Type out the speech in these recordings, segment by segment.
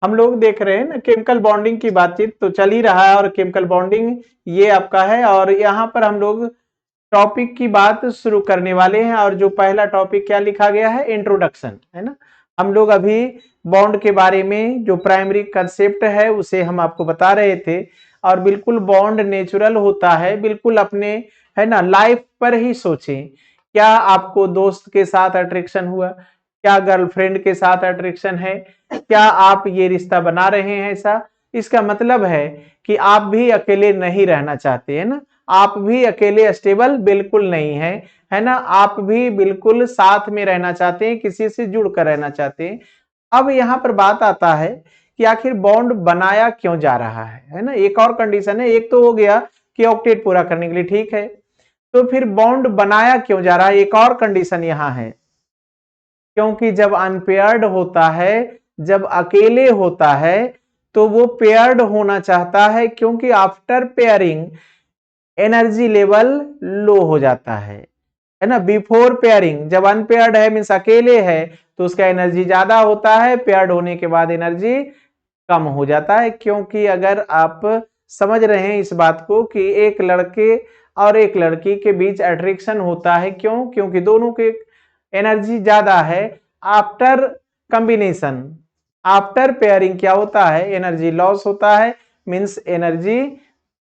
हम लोग देख रहे हैं ना केमिकल बॉन्डिंग की बातचीत तो चल ही रहा है, और केमिकल बॉन्डिंग ये आपका है, और यहाँ पर हम लोग टॉपिक की बात शुरू करने वाले हैं। और जो पहला टॉपिक क्या लिखा गया है, इंट्रोडक्शन, है ना। हम लोग अभी बॉन्ड के बारे में जो प्राइमरी कंसेप्ट है उसे हम आपको बता रहे थे, और बिल्कुल बॉन्ड नेचुरल होता है, बिल्कुल अपने, है ना, लाइफ पर ही सोचें। क्या आपको दोस्त के साथ अट्रैक्शन हुआ, क्या गर्लफ्रेंड के साथ अट्रैक्शन है, क्या आप ये रिश्ता बना रहे हैं ऐसा, इसका मतलब है कि आप भी अकेले नहीं रहना चाहते, है ना। आप भी अकेले स्टेबल बिल्कुल नहीं है ना। आप भी बिल्कुल साथ में रहना चाहते हैं, किसी से जुड़कर रहना चाहते हैं। अब यहाँ पर बात आता है कि आखिर बॉन्ड बनाया क्यों जा रहा है ना। एक और कंडीशन है, एक तो हो गया कि ऑक्टेट पूरा करने के लिए, ठीक है, तो फिर बॉन्ड बनाया क्यों जा रहा है, एक और कंडीशन यहाँ है, क्योंकि जब अनपेयर्ड होता है, जब अकेले होता है, तो वो पेयर्ड होना चाहता है, क्योंकि after pairing energy level low हो जाता है ना। बिफोर पेयरिंग जब अनपेयर्ड है, मीन्स अकेले है, तो उसका एनर्जी ज्यादा होता है, पेयर्ड होने के बाद एनर्जी कम हो जाता है। क्योंकि अगर आप समझ रहे हैं इस बात को कि एक लड़के और एक लड़की के बीच अट्रैक्शन होता है, क्यों, क्योंकि दोनों के एनर्जी ज्यादा है। आफ्टर कॉम्बिनेशन, आफ्टर पेयरिंग क्या होता है, एनर्जी लॉस होता है, मीन्स एनर्जी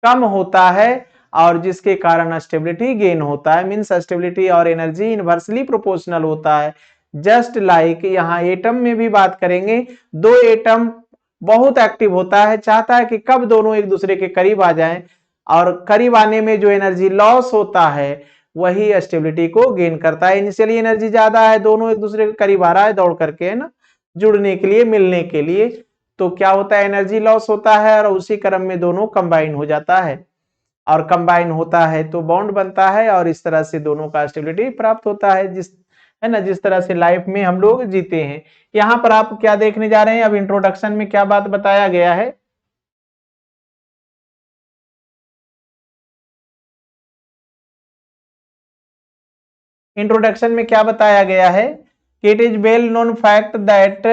कम होता है, और जिसके कारण स्टेबिलिटी गेन होता है, मीन्स स्टेबिलिटी और एनर्जी इनवर्सली प्रोपोर्शनल होता है। जस्ट लाइक यहाँ एटम में भी बात करेंगे, दो एटम बहुत एक्टिव होता है, चाहता है कि कब दोनों एक दूसरे के करीब आ जाएं, और करीब आने में जो एनर्जी लॉस होता है वही स्टेबिलिटी को गेन करता है। इनिशियली एनर्जी ज्यादा है, दोनों एक दूसरे के करीब आ रहा है दौड़ करके, है ना, जुड़ने के लिए, मिलने के लिए, तो क्या होता है, एनर्जी लॉस होता है, और उसी क्रम में दोनों कंबाइन हो जाता है, और कंबाइन होता है तो बॉन्ड बनता है, और इस तरह से दोनों का स्टेबिलिटी प्राप्त होता है, जिस, है ना, जिस तरह से लाइफ में हम लोग जीते हैं। यहां पर आप क्या देखने जा रहे हैं, अब इंट्रोडक्शन में क्या बात बताया गया है, इंट्रोडक्शन में क्या बताया गया है कि it is well known fact that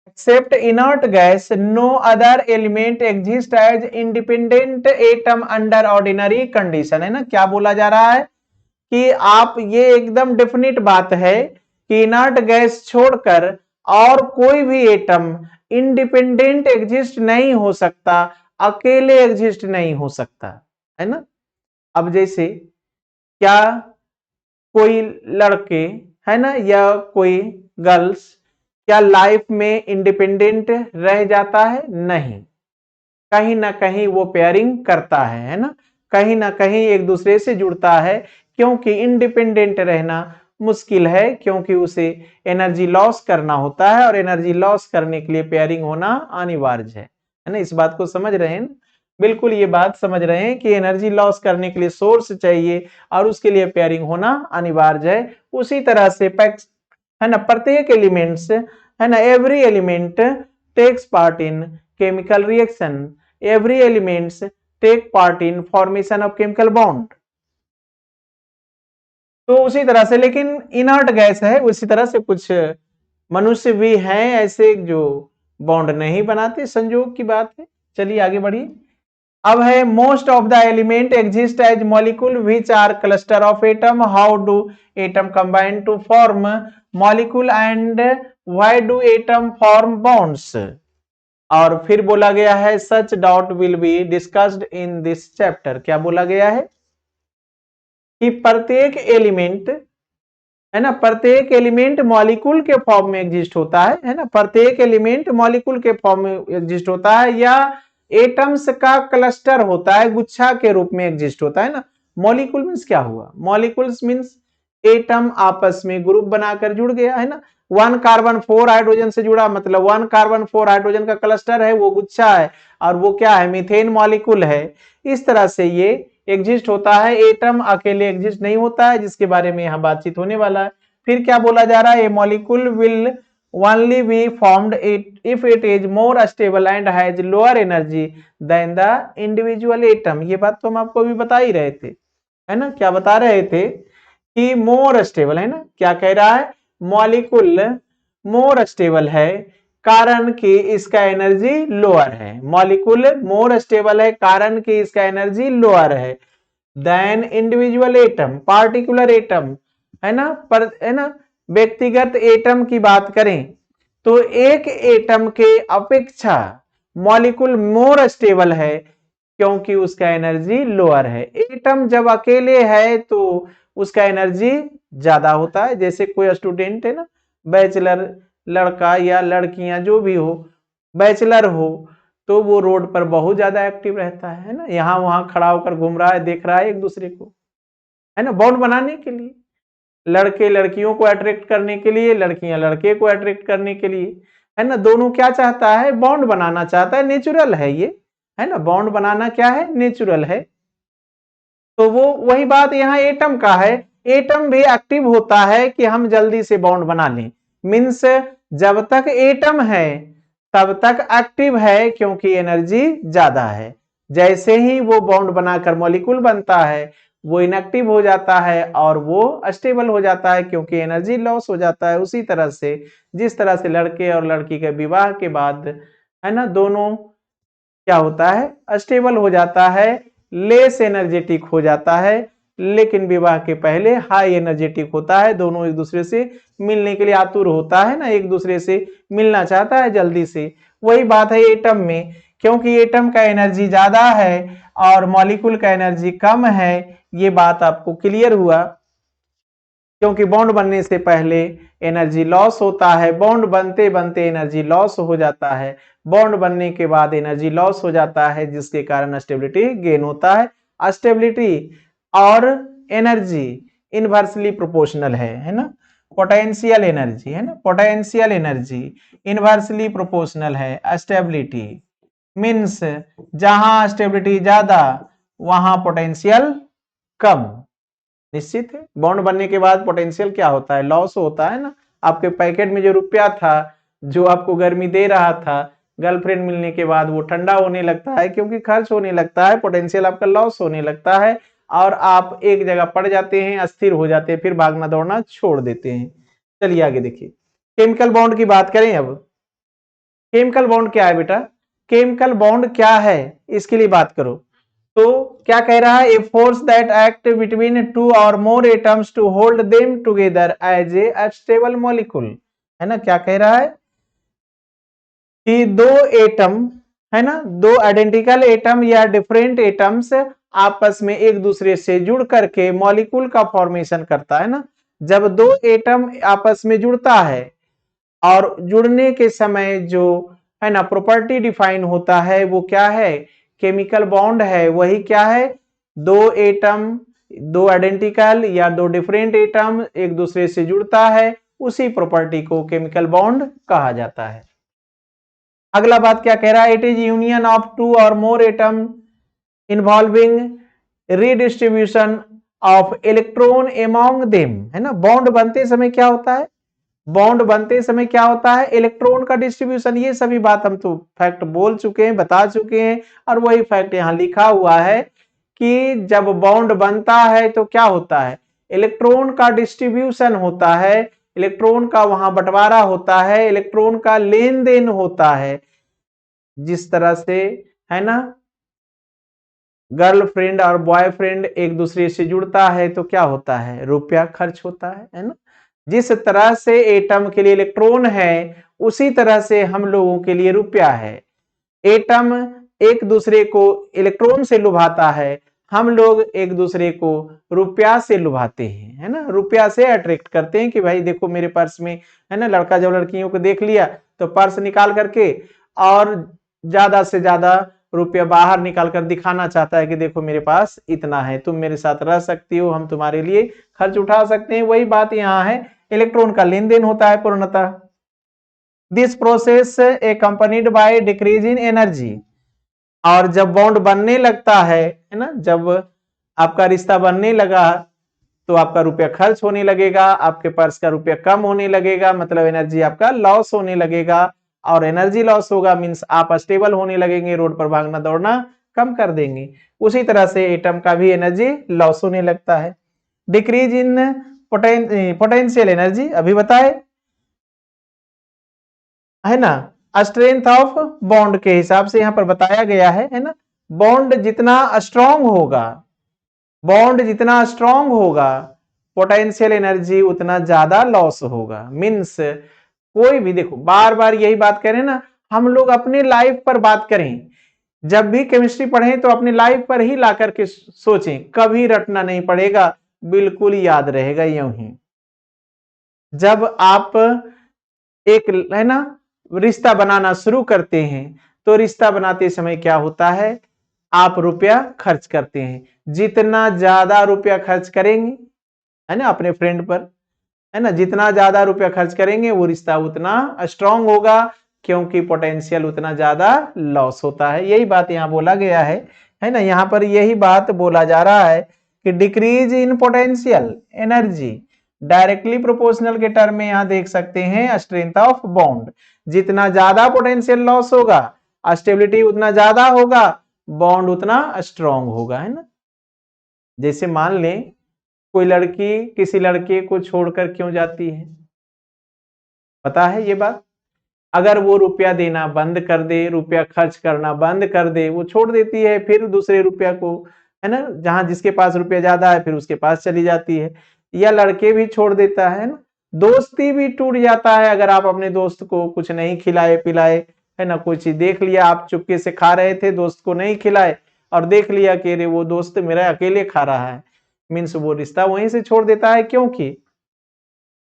except inert gas no other element exist as independent atom under ordinary condition, है ना। क्या बोला जा रहा है कि आप, ये एकदम डेफिनेट बात है कि इनर्ट गैस छोड़कर और कोई भी एटम इंडिपेंडेंट एग्जिस्ट नहीं हो सकता, अकेले एग्जिस्ट नहीं हो सकता, है ना। अब जैसे क्या कोई लड़के, है ना, या कोई गर्ल्स क्या लाइफ में इंडिपेंडेंट रह जाता है, नहीं, कहीं ना कहीं वो पेयरिंग करता है ना, कहीं ना कहीं एक दूसरे से जुड़ता है, क्योंकि इंडिपेंडेंट रहना मुश्किल है, क्योंकि उसे एनर्जी लॉस करना होता है, और एनर्जी लॉस करने के लिए पेयरिंग होना अनिवार्य है ना। इस बात को समझ रहे हैं, बिल्कुल ये बात समझ रहे हैं कि एनर्जी लॉस करने के लिए सोर्स चाहिए, और उसके लिए पेयरिंग होना अनिवार्य है। उसी तरह से पैक्स, है ना, प्रत्येक एलिमेंट्स, है ना, every element takes part in chemical reaction, every elements take part in formation of chemical bond. तो उसी तरह से, लेकिन इनर्ट गैस है, उसी तरह से कुछ मनुष्य भी हैं ऐसे जो बॉन्ड नहीं बनाते, संयोग की बात है। चलिए आगे बढ़िए। अब है most of the element exist as molecule which are cluster of atom, how do atom combine to form molecule and why do atom form bonds. और फिर बोला गया है such doubt will be discussed in this chapter. क्या बोला गया है कि प्रत्येक एलिमेंट, है ना, प्रत्येक एलिमेंट मॉलिक्यूल के फॉर्म में एग्जिस्ट होता है ना, प्रत्येक एलिमेंट मॉलिक्यूल के फॉर्म में एग्जिस्ट होता है, या एटम्स का क्लस्टर होता है, गुच्छा के रूप में एग्जिस्ट होता है ना। मॉलिक्यूल मीन्स क्या हुआ, मॉलिक्यूल्स मीन्स एटम आपस में ग्रुप बनाकर जुड़ गया, है ना। वन कार्बन फोर हाइड्रोजन से जुड़ा, मतलब वन कार्बन फोर हाइड्रोजन का क्लस्टर है, वो गुच्छा है, और वो क्या है, मीथेन मॉलिक्यूल है। इस तरह से ये एग्जिस्ट होता है, एटम अकेले एग्जिस्ट नहीं होता है, जिसके बारे में यहाँ बातचीत होने वाला है। फिर क्या बोला जा रहा है, a molecule will only be formed if it is more stable and has lower energy than the individual atom। ये बात तो हम आपको अभी बता ही रहे थे, है ना। क्या बता रहे थे कि मोर स्टेबल, है ना, क्या कह रहा है, मॉलिक्यूल मोर स्टेबल है कारण कि इसका एनर्जी लोअर है। मॉलिक्यूल मोर स्टेबल है कारण कि इसका एनर्जी लोअर है than individual atom, particular atom, है ना, है ना। व्यक्तिगत एटम की बात करें तो एक एटम के अपेक्षा मॉलिक्यूल मोर स्टेबल है क्योंकि उसका एनर्जी लोअर है। एटम जब अकेले है तो उसका एनर्जी ज्यादा होता है। जैसे कोई स्टूडेंट है ना, बैचलर लड़का या लड़कियां जो भी हो, बैचलर हो, तो वो रोड पर बहुत ज्यादा एक्टिव रहता है ना, यहाँ वहां खड़ा होकर घूम रहा है, देख रहा है एक दूसरे को, है ना, बॉन्ड बनाने के लिए। लड़के लड़कियों को अट्रैक्ट करने के लिए, लड़कियां लड़के को अट्रैक्ट करने के लिए, है ना। दोनों क्या चाहता है, बॉन्ड बनाना चाहता है, नेचुरल है ये, है ना। बॉन्ड बनाना क्या है, नेचुरल है। तो वो वही बात यहाँ एटम का है। एटम भी एक्टिव होता है कि हम जल्दी से बॉन्ड बना लें। मीन्स जब तक एटम है तब तक एक्टिव है क्योंकि एनर्जी ज्यादा है। जैसे ही वो बॉन्ड बनाकर मॉलिक्यूल बनता है वो इनएक्टिव हो जाता है और वो स्टेबल हो जाता है क्योंकि एनर्जी लॉस हो जाता है। उसी तरह से जिस तरह से लड़के और लड़की के विवाह के बाद, है ना, दोनों क्या होता है, स्टेबल हो जाता है, लेस एनर्जेटिक हो जाता है, लेकिन विवाह के पहले हाई एनर्जेटिक होता है। दोनों एक दूसरे से मिलने के लिए आतुर होता है ना, एक दूसरे से मिलना चाहता है जल्दी से। वही बात है एटम में, क्योंकि एटम का एनर्जी ज्यादा है और मॉलिक्यूल का एनर्जी कम है। ये बात आपको क्लियर हुआ, क्योंकि बॉन्ड बनने से पहले एनर्जी लॉस होता है, बॉन्ड बनते बनते एनर्जी लॉस हो जाता है, बॉन्ड बनने के बाद एनर्जी लॉस हो जाता है, जिसके कारण स्टेबिलिटी गेन होता है। स्टेबिलिटी और एनर्जी इनवर्सली प्रोपोर्शनल है ना। पोटेंशियल एनर्जी, है ना, पोटेंशियल एनर्जी इनवर्सली प्रोपोर्शनल है स्टेबिलिटी। मीन्स जहां स्टेबिलिटी ज्यादा वहां पोटेंशियल कम। निश्चित है, बॉन्ड बनने के बाद पोटेंशियल क्या होता है, लॉस होता है ना। आपके पैकेट में जो रुपया था, जो आपको गर्मी दे रहा था, गर्लफ्रेंड मिलने के बाद वो ठंडा होने लगता है क्योंकि खर्च होने लगता है, पोटेंशियल आपका लॉस होने लगता है और आप एक जगह पड़ जाते हैं, अस्थिर हो जाते हैं, फिर भागना दौड़ना छोड़ देते हैं। चलिए आगे देखिए, केमिकल बॉन्ड की बात करें अब। केमिकल बॉन्ड क्या है बेटा, केमिकल बॉन्ड क्या है इसके लिए बात करो तो क्या कह रहा है, a force that act between two or more atoms to hold them together as a stable molecule, है ना। क्या कह रहा है कि दो एटम, है ना, दो आइडेंटिकल एटम या डिफरेंट एटम्स आपस में एक दूसरे से जुड़ करके मॉलिक्यूल का फॉर्मेशन करता है ना। जब दो एटम आपस में जुड़ता है और जुड़ने के समय जो, है ना, प्रॉपर्टी डिफाइन होता है वो क्या है, केमिकल बॉन्ड है। वही क्या है, दो एटम, दो आइडेंटिकल या दो डिफरेंट एटम एक दूसरे से जुड़ता है, उसी प्रॉपर्टी को केमिकल बॉन्ड कहा जाता है। अगला बात क्या कह रहा है, it is union of two or more atom involving redistribution of electron among them, है ना। बॉन्ड बनते समय क्या होता है, बॉन्ड बनते समय क्या होता है, इलेक्ट्रॉन का डिस्ट्रीब्यूशन। ये सभी बात हम तो फैक्ट बोल चुके हैं, बता चुके हैं, और वही फैक्ट यहां लिखा हुआ है कि जब बॉन्ड बनता है तो क्या होता है, इलेक्ट्रॉन का डिस्ट्रीब्यूशन होता है, इलेक्ट्रॉन का वहां बंटवारा होता है, इलेक्ट्रॉन का लेन देन होता है। जिस तरह से, है ना, गर्लफ्रेंड और बॉयफ्रेंड एक दूसरे से जुड़ता है तो क्या होता है, रुपया खर्च होता है ना। जिस तरह से एटम के लिए इलेक्ट्रॉन है उसी तरह से हम लोगों के लिए रुपया है। एटम एक दूसरे को इलेक्ट्रॉन से लुभाता है, हम लोग एक दूसरे को रुपया से लुभाते हैं, है ना। रुपया से अट्रैक्ट करते हैं कि भाई देखो मेरे पर्स में, है ना। लड़का जब लड़कियों को देख लिया तो पर्स निकाल करके और ज्यादा से ज्यादा रुपया बाहर निकाल कर दिखाना चाहता है कि देखो मेरे पास इतना है, तुम मेरे साथ रह सकती हो, हम तुम्हारे लिए खर्च उठा सकते हैं। वही बात यहाँ है, इलेक्ट्रॉन का लेन देन होता है पूर्णतः। This process accompanied by decrease in energy. और जब बॉन्ड बनने लगता है ना, जब आपका रिश्ता बनने लगा तो आपका रुपया खर्च होने लगेगा, आपके पर्स का रुपया कम होने लगेगा, मतलब एनर्जी आपका लॉस होने लगेगा। और एनर्जी लॉस होगा मींस आप स्टेबल होने लगेंगे, रोड पर भागना दौड़ना कम कर देंगे। उसी तरह से एटम का भी एनर्जी लॉस होने लगता है। डिक्रीज इन पोटेंशियल एनर्जी अभी बताए, है ना। स्ट्रेंथ ऑफ बॉन्ड के हिसाब से यहां पर बताया गया है ना। बॉन्ड जितना स्ट्रांग होगा, बॉन्ड जितना स्ट्रांग होगा, पोटेंशियल एनर्जी उतना ज्यादा लॉस होगा। मीन्स कोई भी, देखो बार बार यही बात करें ना, हम लोग अपने लाइफ पर बात करें, जब भी केमिस्ट्री पढ़ें तो अपनी लाइफ पर ही ला करके सोचें, कभी रटना नहीं पड़ेगा, बिल्कुल याद रहेगा यूं ही। जब आप एक है ना रिश्ता बनाना शुरू करते हैं, तो रिश्ता बनाते समय क्या होता है, आप रुपया खर्च करते हैं, जितना ज्यादा रुपया खर्च करेंगे है ना अपने फ्रेंड पर, है ना, जितना ज्यादा रुपया खर्च करेंगे वो रिश्ता उतना स्ट्रांग होगा, क्योंकि पोटेंशियल उतना ज्यादा लॉस होता है। यही बात यहाँ बोला गया है ना, यहाँ पर यही बात बोला जा रहा है कि decrease in potential energy directly proportional के टर्म में यहाँ देख सकते हैं स्ट्रेंथ ऑफ बॉन्ड। जितना ज्यादा पोटेंशियल लॉस होगा, स्टेबिलिटी उतना ज्यादा होगा, बॉन्ड उतना स्ट्रांग होगा, है ना। जैसे मान लें कोई लड़की किसी लड़के को छोड़कर क्यों जाती है, पता है ये बात? अगर वो रुपया देना बंद कर दे, रुपया खर्च करना बंद कर दे, वो छोड़ देती है, फिर दूसरे रुपया को, है ना, जहां जिसके पास रुपया ज्यादा है फिर उसके पास चली जाती है, या लड़के भी छोड़ देता है ना। दोस्ती भी टूट जाता है, अगर आप अपने दोस्त को कुछ नहीं खिलाए पिलाए, है ना, कोई चीज देख लिया, आप चुपके से खा रहे थे, दोस्त को नहीं खिलाए और देख लिया कि अरे वो दोस्त मेरा अकेले खा रहा है, मीन्स वो रिश्ता वहीं से छोड़ देता है। क्योंकि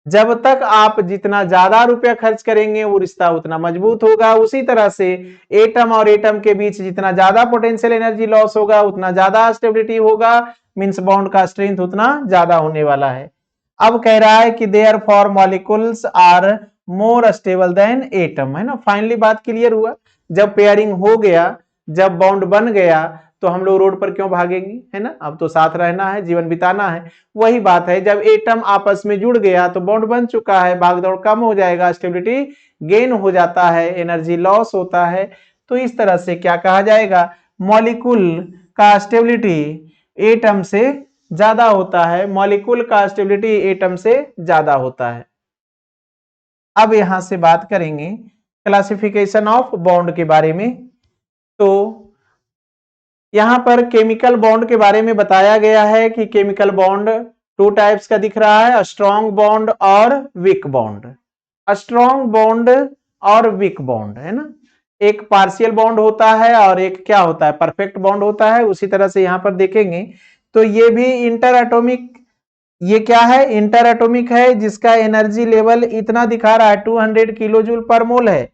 जब तक आप जितना ज्यादा रुपया खर्च करेंगे वो रिश्ता उतना मजबूत होगा। उसी तरह से एटम और एटम के बीच जितना ज्यादा पोटेंशियल एनर्जी लॉस होगा उतना ज्यादा स्टेबिलिटी होगा, मींस बॉन्ड का स्ट्रेंथ उतना ज्यादा होने वाला है। अब कह रहा है कि therefore molecules are more stable than atom, है ना। फाइनली बात क्लियर हुआ, जब पेयरिंग हो गया, जब बॉन्ड बन गया, तो हम लोग रोड पर क्यों भागेंगे, है ना, अब तो साथ रहना है, जीवन बिताना है। वही बात है, जब एटम आपस में जुड़ गया तो बॉन्ड बन चुका है, भागदौड़ कम हो जाएगा, स्टेबिलिटी गेन हो जाता है, एनर्जी लॉस होता है। तो इस तरह से क्या कहा जाएगा, मॉलिक्यूल का स्टेबिलिटी एटम से ज्यादा होता है, मॉलिक्यूल का स्टेबिलिटी एटम से ज्यादा होता है। अब यहां से बात करेंगे क्लासिफिकेशन ऑफ बॉन्ड के बारे में। तो यहां पर केमिकल बॉन्ड के बारे में बताया गया है कि केमिकल बॉन्ड टू टाइप्स का दिख रहा है, स्ट्रॉन्ग बॉन्ड और वीक बॉन्ड। स्ट्रॉन्ग बॉन्ड और वीक बॉन्ड, है ना, एक पार्शियल बॉन्ड होता है और एक क्या होता है, परफेक्ट बॉन्ड होता है। उसी तरह से यहां पर देखेंगे तो ये भी इंटर एटॉमिक, ये क्या है, इंटर एटॉमिक है, जिसका एनर्जी लेवल इतना दिखा रहा है 200 किलो जूल पर मोल है।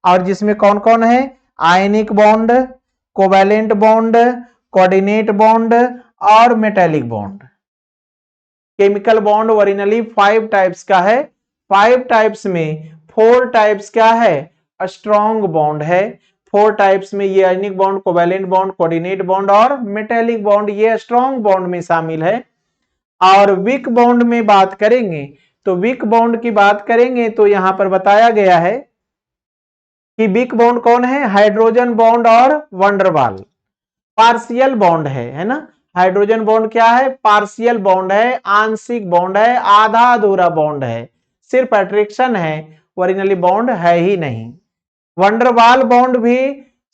और जिसमें कौन कौन है, आयनिक bond, covalent bond, coordinate bond और metallic bond. Chemical bond originally 5 types का है, 5 टाइप्स में 4 टाइप्स क्या है, स्ट्रॉन्ग बॉन्ड है। 4 टाइप्स में ये आयनिक bond, covalent bond, coordinate bond और मेटेलिक बॉन्ड ये स्ट्रॉन्ग बॉन्ड में शामिल है। और वीक बॉन्ड में बात करेंगे तो वीक बॉन्ड की बात करेंगे तो यहां पर बताया गया है कि वीक बॉन्ड कौन है, हाइड्रोजन बॉन्ड और वंडरवाल। पार्शियल बॉन्ड है ना। हाइड्रोजन बॉन्ड क्या है, पार्शियल बॉन्ड है, आंशिक बॉन्ड है, आधा अधूरा बॉन्ड है, सिर्फ अट्रैक्शन है, ओरिजिनली बॉन्ड है ही नहीं। वंडरवाल बॉन्ड भी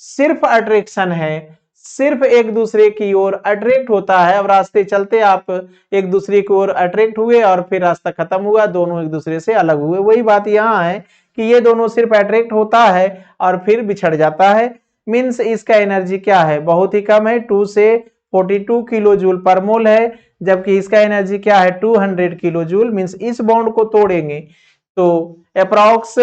सिर्फ अट्रैक्शन है, सिर्फ एक दूसरे की ओर अट्रैक्ट होता है। अब रास्ते चलते आप एक दूसरे की ओर अट्रैक्ट हुए और फिर रास्ता खत्म हुआ, दोनों एक दूसरे से अलग हुए। वही बात यहाँ है कि ये दोनों सिर्फ अट्रैक्ट होता है और फिर बिछड़ जाता है। मीन्स इसका एनर्जी क्या है, बहुत ही कम है, 2 से 42 किलो जूल पर मोल है, जबकि इसका एनर्जी क्या है 200 किलो जूल। मीन्स इस बॉन्ड को तोड़ेंगे तो अप्रॉक्स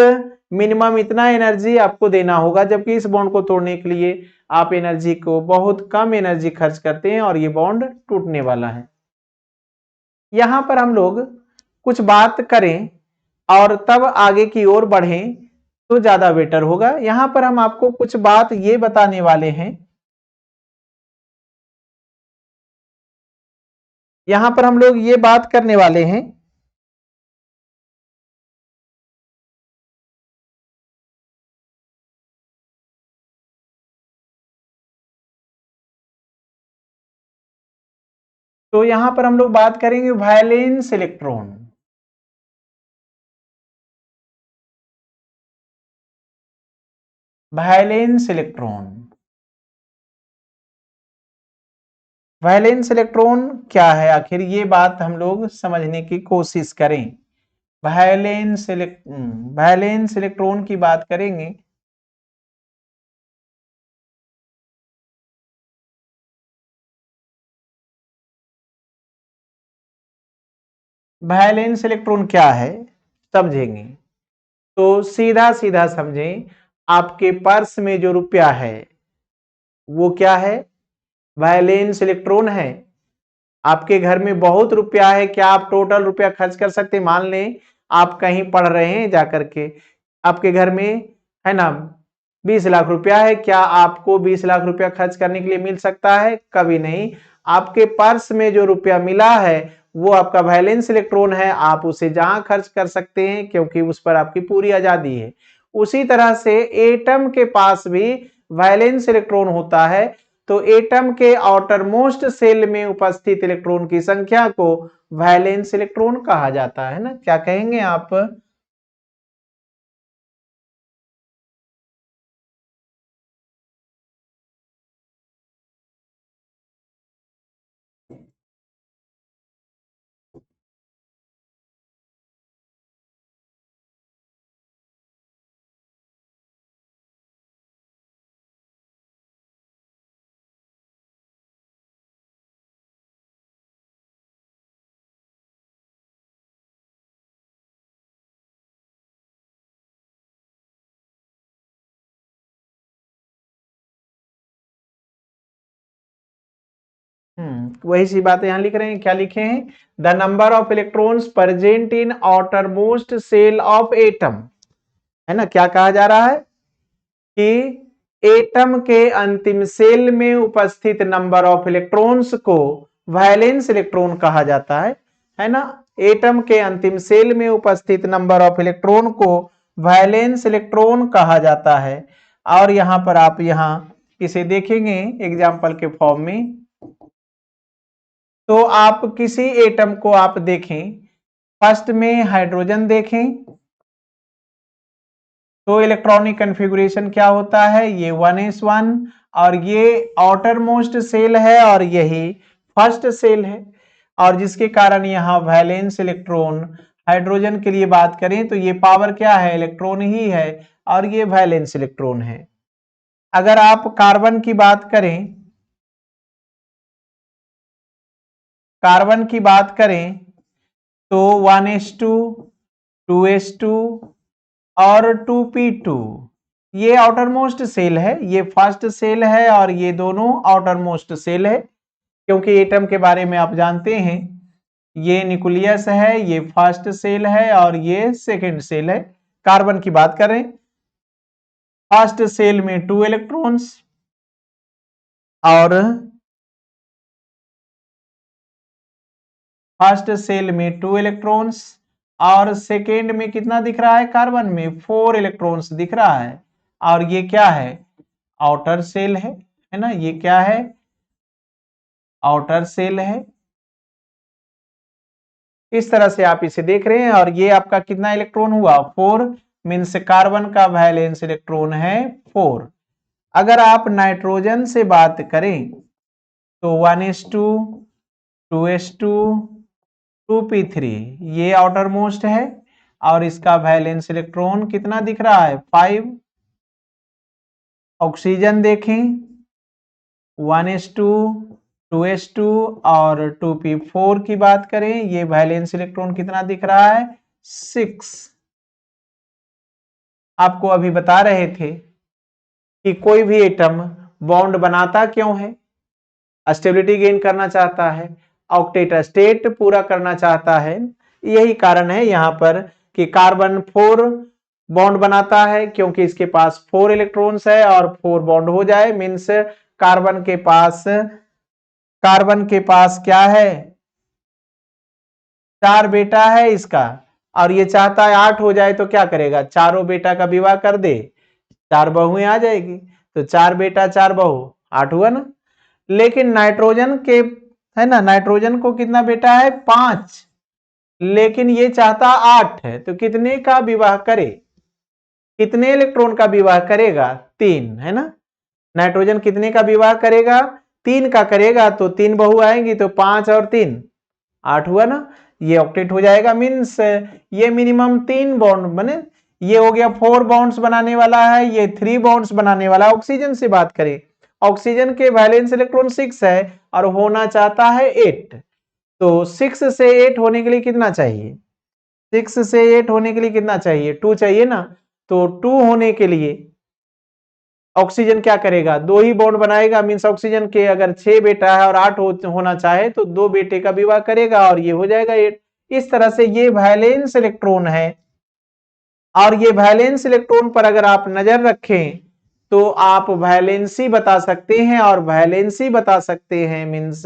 मिनिमम इतना एनर्जी आपको देना होगा, जबकि इस बॉन्ड को तोड़ने के लिए आप एनर्जी को बहुत कम एनर्जी खर्च करते हैं और ये बॉन्ड टूटने वाला है। यहां पर हम लोग कुछ बात करें और तब आगे की ओर बढ़ें तो ज्यादा बेटर होगा। यहां पर हम आपको कुछ बात ये बताने वाले हैं, यहां पर हम लोग ये बात करने वाले हैं तो यहां पर हम लोग बात करेंगे violence electron. Valence electron. Valence electron क्या है आखिर, ये बात हम लोग समझने की कोशिश करें। वैलेंस इलेक्ट्रॉन की बात करेंगे। वैलेंस इलेक्ट्रॉन क्या है समझेंगे तो सीधा सीधा समझें, आपके पर्स में जो रुपया है वो क्या है, वैलेंस इलेक्ट्रॉन है। आपके घर में बहुत रुपया है, क्या आप टोटल रुपया खर्च कर सकते? मान लें आप कहीं पढ़ रहे हैं जाकर के, आपके घर में है ना 20 लाख रुपया है, क्या आपको 20 लाख रुपया खर्च करने के लिए मिल सकता है? कभी नहीं। आपके पर्स में जो रुपया मिला है वो आपका वैलेंस इलेक्ट्रॉन है, आप उसे जहां खर्च कर सकते हैं क्योंकि उस पर आपकी पूरी आजादी है। उसी तरह से एटम के पास भी वैलेंस इलेक्ट्रॉन होता है, तो एटम के आउटर मोस्ट सेल में उपस्थित इलेक्ट्रॉन की संख्या को वैलेंस इलेक्ट्रॉन कहा जाता है ना, क्या कहेंगे आप? वही सी बात यहां लिख रहे हैं, क्या लिखे हैं? The number of electrons present in outermost shell of atom, है ना, क्या कहा जा रहा है कि एटम के अंतिम सेल में उपस्थित नंबर ऑफ इलेक्ट्रॉन्स को वैलेंस इलेक्ट्रॉन कहा जाता है ना। एटम के अंतिम सेल में उपस्थित नंबर ऑफ इलेक्ट्रॉन को वैलेंस इलेक्ट्रॉन कहा जाता है। और यहां पर आप यहां इसे देखेंगे एग्जाम्पल के फॉर्म में, तो आप किसी एटम को आप देखें, फर्स्ट में हाइड्रोजन देखें तो इलेक्ट्रॉनिक कन्फिगुरेशन क्या होता है, ये 1s1, और ये आउटर मोस्ट सेल है और यही फर्स्ट सेल है, और जिसके कारण यहां वैलेंस इलेक्ट्रॉन, हाइड्रोजन के लिए बात करें तो ये पावर क्या है, इलेक्ट्रॉन ही है, और ये वैलेंस इलेक्ट्रॉन है। अगर आप कार्बन की बात करें, कार्बन की बात करें तो 1s2, 2s2 और 2p2, ये आउटर मोस्ट सेल है, ये फर्स्ट सेल है और ये दोनों आउटर मोस्ट सेल है, क्योंकि एटम के बारे में आप जानते हैं, ये न्यूक्लियस है, ये फर्स्ट सेल है और ये सेकंड सेल है। कार्बन की बात करें, फर्स्ट सेल में 2 इलेक्ट्रॉन्स और फर्स्ट सेल में 2 इलेक्ट्रॉन्स, और सेकेंड में कितना दिख रहा है, कार्बन में 4 इलेक्ट्रॉन्स दिख रहा है, और ये क्या है, आउटर सेल है ना, ये क्या है, आउटर सेल है। इस तरह से आप इसे देख रहे हैं, और ये आपका कितना इलेक्ट्रॉन हुआ, 4, मीन्स कार्बन का वैलेंस इलेक्ट्रॉन है 4। अगर आप नाइट्रोजन से बात करें तो 1s2, 2s2, 2p3, ये आउटर मोस्ट है और इसका वैलेंस इलेक्ट्रॉन कितना दिख रहा है, 5। ऑक्सीजन देखें, 1s2, 2s2 और 2p4 की बात करें, ये वैलेंस इलेक्ट्रॉन कितना दिख रहा है, 6। आपको अभी बता रहे थे कि कोई भी एटम बॉन्ड बनाता क्यों है, स्टेबिलिटी गेन करना चाहता है, ऑक्टेट स्टेट पूरा करना चाहता है। यही कारण है यहां पर कि कार्बन 4 बॉन्ड बनाता है क्योंकि इसके पास 4 इलेक्ट्रॉन्स है, और 4 बॉन्ड हो जाए मीन्स कार्बन के पास, कार्बन के पास क्या है, 4 बेटा है इसका, और ये चाहता है 8 हो जाए, तो क्या करेगा, चारों बेटा का विवाह कर दे, 4 बहुएं आ जाएगी, तो 4 बेटा 4 बहू 8 हुआ ना। लेकिन नाइट्रोजन के, है ना, नाइट्रोजन को कितना बेटा है, 5, लेकिन ये चाहता 8 है, तो कितने का विवाह करे, कितने इलेक्ट्रॉन का विवाह करेगा? 3, है ना। नाइट्रोजन कितने का विवाह करेगा? 3 का करेगा, तो 3 बहु आएंगी, तो 5 और 3 8 हुआ ना। ये ऑक्टेट हो जाएगा, मीन्स ये मिनिमम 3 बॉन्ड बने। ये हो गया 4 बॉन्ड्स बनाने वाला है, ये 3 बॉन्ड्स बनाने वाला। ऑक्सीजन से बात करें, ऑक्सीजन के वैलेंस इलेक्ट्रॉन 6 है और होना चाहता है 8, तो 6 से 8 होने के लिए कितना चाहिए? 6 से 8 होने के लिए कितना चाहिए? 2 चाहिए ना। तो 2 होने के लिए ऑक्सीजन क्या करेगा? 2 ही बॉन्ड बनाएगा, मीन्स ऑक्सीजन के अगर 6 बेटा है और 8 होना चाहे तो 2 बेटे का विवाह करेगा और ये हो जाएगा 8। इस तरह से ये वैलेंस इलेक्ट्रॉन है। और ये वैलेंस इलेक्ट्रॉन पर अगर आप नजर रखें तो आप वैलेंसी बता सकते हैं, और वैलेंसी बता सकते हैं मीन्स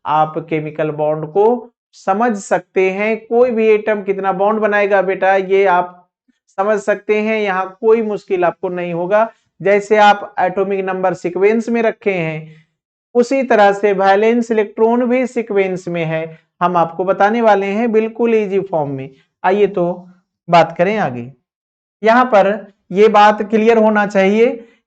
आप केमिकल बॉन्ड को समझ सकते हैं। कोई भी एटम कितना बॉन्ड बनाएगा बेटा, ये आप समझ सकते हैं, यहां कोई मुश्किल आपको नहीं होगा। जैसे आप एटॉमिक नंबर सीक्वेंस में रखे हैं, उसी तरह से वैलेंस इलेक्ट्रॉन भी सीक्वेंस में है। हम आपको बताने वाले हैं बिल्कुल इजी फॉर्म में। आइए तो बात करें आगे। यहां पर यह बात क्लियर होना चाहिए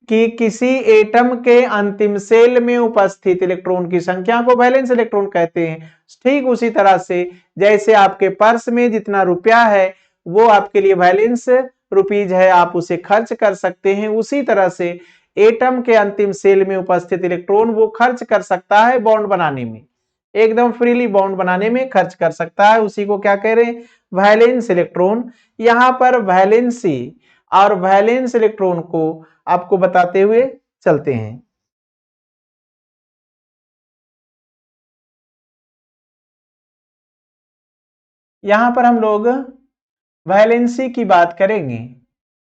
कि किसी एटम के अंतिम सेल में उपस्थित इलेक्ट्रॉन की संख्या को वैलेंस इलेक्ट्रॉन कहते हैं। ठीक उसी तरह से जैसे आपके पर्स में जितना रुपया है वो आपके लिए वैलेंस रुपीज है, आप उसे खर्च कर सकते हैं, उसी तरह से एटम के अंतिम सेल में उपस्थित इलेक्ट्रॉन वो खर्च कर सकता है बॉन्ड बनाने में, एकदम फ्रीली बॉन्ड बनाने में खर्च कर सकता है। उसी को क्या कह रहे हैं? Valence electron. यहां पर वैलेंसी और वैलेंस इलेक्ट्रॉन को आपको बताते हुए चलते हैं। यहां पर हम लोग वैलेंसी की बात करेंगे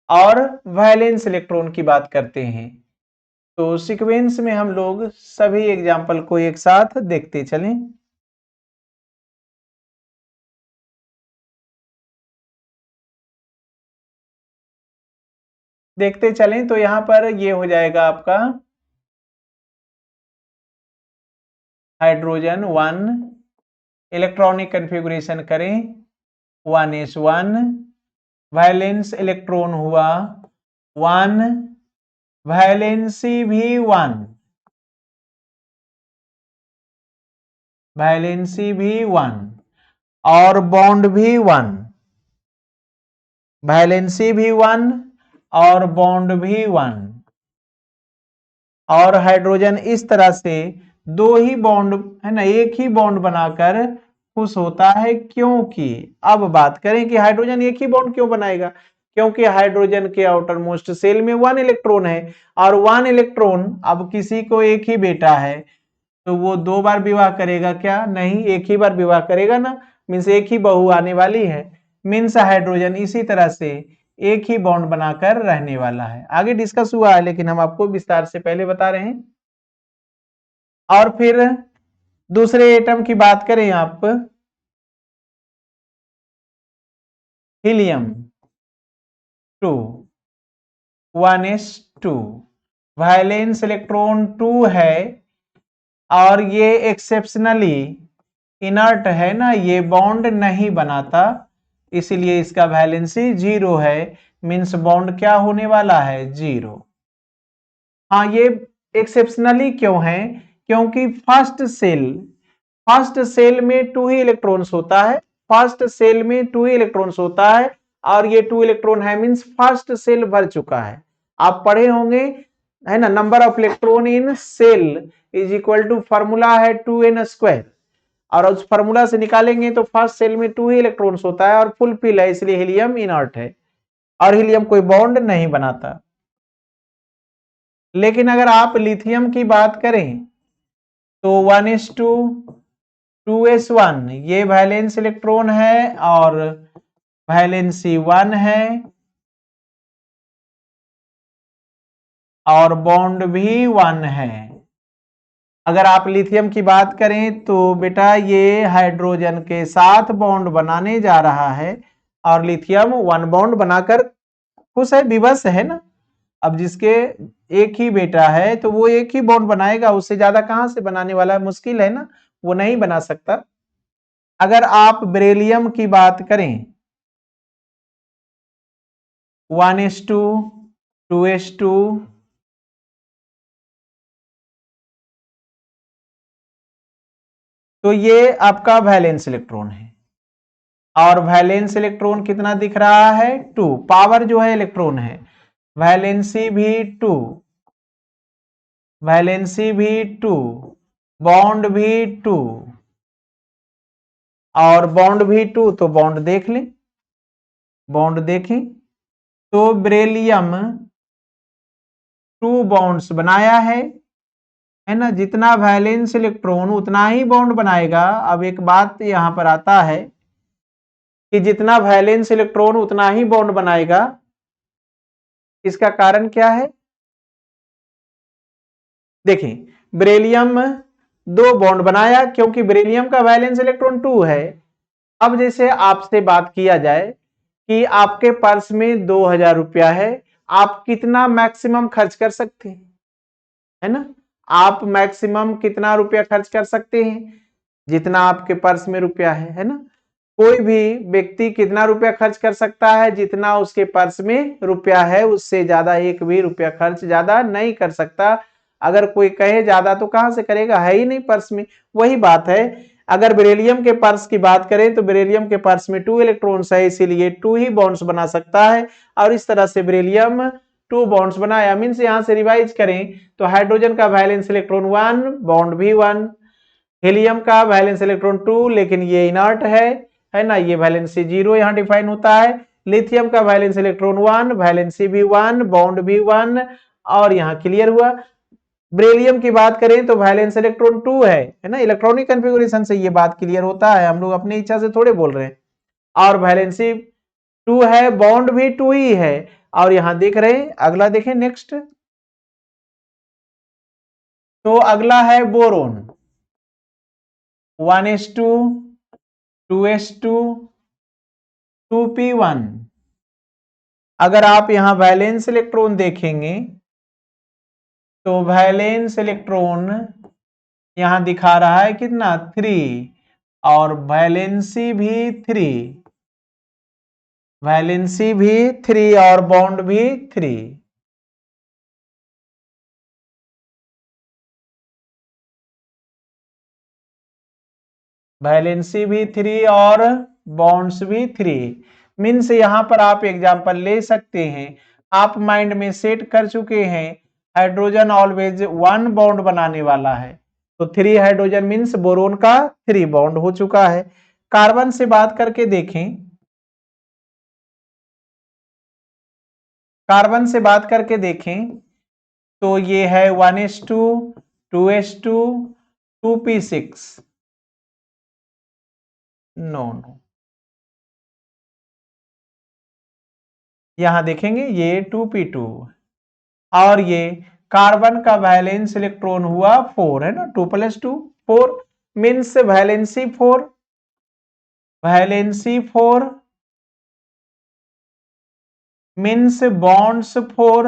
और वैलेंस इलेक्ट्रॉन की बात करते हैं। तो सीक्वेंस में हम लोग सभी एग्जाम्पल को एक साथ देखते चलें। देखते चलें तो यहां पर ये हो जाएगा आपका हाइड्रोजन 1, इलेक्ट्रॉनिक कन्फिगुरेशन करें 1s1, वैलेंस इलेक्ट्रॉन हुआ 1, वैलेंसी भी 1, वैलेंसी भी 1 और बॉन्ड भी 1, वैलेंसी भी 1 और बॉन्ड भी 1। और हाइड्रोजन इस तरह से 2 ही बॉन्ड है ना, एक ही बॉन्ड बनाकर खुश होता है, क्योंकि अब बात करें कि हाइड्रोजन एक ही बॉन्ड क्यों बनाएगा? क्योंकि हाइड्रोजन के आउटर मोस्ट सेल में 1 इलेक्ट्रॉन है, और 1 इलेक्ट्रॉन अब किसी को एक ही बेटा है तो वो 2 बार विवाह करेगा क्या? नहीं, एक ही बार विवाह करेगा ना, मीन्स एक ही बहू आने वाली है। मीन्स हाइड्रोजन इसी तरह से एक ही बॉन्ड बनाकर रहने वाला है। आगे डिस्कस हुआ है लेकिन हम आपको विस्तार से पहले बता रहे हैं। और फिर दूसरे एटम की बात करें आप, हीलियम 2, 1s2, वैलेंस इलेक्ट्रॉन 2 है और ये एक्सेप्शनली इनर्ट है ना, ये बॉन्ड नहीं बनाता, इसलिए इसका वैलेंसी 0 है। मीन्स बॉन्ड क्या होने वाला है? 0। हाँ, ये एक्सेप्शनली क्यों है? क्योंकि फर्स्ट सेल में 2 ही इलेक्ट्रॉन्स होता है, फर्स्ट सेल में 2 ही इलेक्ट्रॉन्स होता है, और ये 2 इलेक्ट्रॉन है मीन्स फर्स्ट सेल भर चुका है। आप पढ़े होंगे है ना, number of electron in shell is equal to formula है 2n², और उस फॉर्मूला से निकालेंगे तो फर्स्ट सेल में 2 ही इलेक्ट्रॉन्स होता है और फुल फिल है, इसलिए हीलियम इनर्ट है और हीलियम कोई बॉन्ड नहीं बनाता। लेकिन अगर आप लिथियम की बात करें तो 1s2, 2s1 ये वैलेंस इलेक्ट्रॉन है और वैलेंसी 1 है और बॉन्ड भी 1 है। अगर आप लिथियम की बात करें तो बेटा ये हाइड्रोजन के साथ बॉन्ड बनाने जा रहा है और लिथियम 1 बॉन्ड बनाकर खुश है, विवश है ना। अब जिसके एक ही बेटा है तो वो एक ही बॉन्ड बनाएगा, उससे ज्यादा कहां से बनाने वाला है? मुश्किल है ना, वो नहीं बना सकता। अगर आप बेरिलियम की बात करें 1s2 2s2 तो ये आपका वैलेंस इलेक्ट्रॉन है और वैलेंस इलेक्ट्रॉन कितना दिख रहा है 2 पावर जो है इलेक्ट्रॉन है वैलेंसी भी 2 वैलेंसी भी 2 बॉन्ड भी 2 और बॉन्ड भी 2 तो बॉन्ड देख लें बॉन्ड देखें तो बेरिलियम 2 बॉन्ड्स बनाया है ना जितना वैलेंस इलेक्ट्रॉन उतना ही बॉन्ड बनाएगा। अब एक बात यहां पर आता है कि जितना वैलेंस इलेक्ट्रॉन उतना ही बॉन्ड बनाएगा इसका कारण क्या है देखिए बेरिलियम 2 बॉन्ड बनाया क्योंकि बेरिलियम का वैलेंस इलेक्ट्रॉन 2 है। अब जैसे आपसे बात किया जाए कि आपके पर्स में 2000 रुपया है आप कितना मैक्सिमम खर्च कर सकते हैं है ना आप मैक्सिमम कितना रुपया खर्च कर सकते हैं जितना आपके पर्स में रुपया है ना कोई भी व्यक्ति कितना रुपया खर्च कर सकता है जितना उसके पर्स में रुपया है उससे ज्यादा एक भी रुपया खर्च ज्यादा नहीं कर सकता। अगर कोई कहे ज्यादा तो कहां से करेगा है ही नहीं पर्स में। वही बात है अगर बेरिलियम के पर्स की बात करें तो बेरिलियम के पर्स में 2 इलेक्ट्रॉन्स है इसीलिए 2 ही बॉन्ड्स बना सकता है और इस तरह से बेरिलियम 2 बॉन्ड्स बनाया मींस यहां से रिवाइज करें तो हाइड्रोजन का वैलेंस इलेक्ट्रॉन 1 बॉन्ड भी 1 हीलियम का वैलेंस इलेक्ट्रॉन 2 लेकिन ये इनर्ट है ना ये वैलेंसी 0 यहां डिफाइन होता है। लिथियम का वैलेंस इलेक्ट्रॉन 1 वैलेंसी भी 1 बॉन्ड भी 1 और यहां क्लियर हुआ। बेरिलियम की बात करें तो वैलेंस इलेक्ट्रॉन 2 है ना इलेक्ट्रॉनिक कॉन्फ़िगरेशन से ये बात क्लियर होता है हम लोग अपनी इच्छा से थोड़े बोल रहे हैं और वैलेंसी 2 है बॉन्ड भी 2 ही है और यहां देख रहे हैं अगला देखें नेक्स्ट तो अगला है बोरोन 1s2 2s2 2p1 अगर आप यहां वैलेंस इलेक्ट्रॉन देखेंगे तो वैलेंस इलेक्ट्रॉन यहां दिखा रहा है कितना 3 और वैलेंसी भी 3 वैलेंसी भी 3 और बॉन्ड भी 3 वैलेंसी भी 3 और बॉन्ड्स भी 3 मीन्स यहां पर आप एग्जांपल ले सकते हैं आप माइंड में सेट कर चुके हैं हाइड्रोजन ऑलवेज 1 बॉन्ड बनाने वाला है तो 3 हाइड्रोजन मीन्स बोरोन का 3 बॉन्ड हो चुका है। कार्बन से बात करके देखें कार्बन से बात करके देखें तो ये है 1s2 2s2 2p6 नो यहां देखेंगे ये 2p2 और ये कार्बन का वैलेंस इलेक्ट्रॉन हुआ 4 है ना 2 + 2 4 मीन्स वैलेंसी 4 मीन्स बॉन्ड्स 4